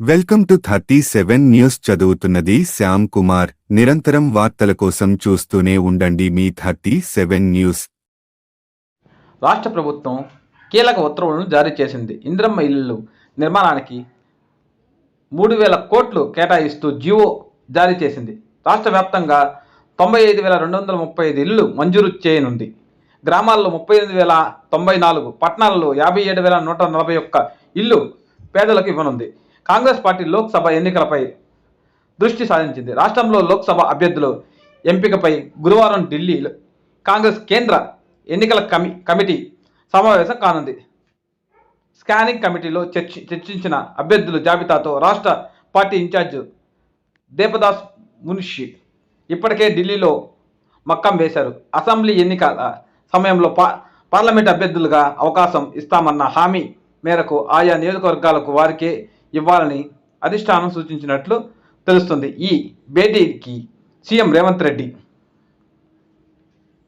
Welcome to 37 news. చదువుతున్నది శ్యామ్ కుమార్. నిరంతరం వార్తల కోసం చూస్తూనే ఉండండి మీ 37 న్యూస్. రాష్ట్ర ప్రభుత్వం కీలక ఉత్తర్వులను జారీ చేసింది. ఇందిరమ్మ ఇళ్ల నిర్మాణానికి 3,000 కోట్లు కేటాయిస్తూ జీవో జారీ చేసింది. రాష్ట్ర వ్యాప్తంగా 95,235 ఇళ్లు మంజూరు చేయనుంది. గ్రామాల్లో 38,094, పట్టణాల్లో 57,141 ఇళ్లు పేదలకు ఇవ్వనుంది. కాంగ్రెస్ పార్టీ లోక్సభ ఎన్నికలపై దృష్టి సారించింది. రాష్ట్రంలో లోక్సభ అభ్యర్థుల ఎంపికపై గురువారం ఢిల్లీలో కాంగ్రెస్ కేంద్ర ఎన్నికల కమిటీ సమావేశం కానుంది. స్కానింగ్ కమిటీలో చర్చించిన అభ్యర్థుల జాబితాతో రాష్ట్ర పార్టీ ఇన్ఛార్జ్ దేపదాస్ మున్షి ఇప్పటికే ఢిల్లీలో మక్కం వేశారు. అసెంబ్లీ ఎన్నికల సమయంలో పార్లమెంట్ అభ్యర్థులుగా అవకాశం ఇస్తామన్న హామీ మేరకు ఆయా నియోజకవర్గాలకు వారికే ఇవ్వాలని అధిష్టానం సూచించినట్లు తెలుస్తుంది. ఈ భేటీకి సీఎం రేవంత్ రెడ్డి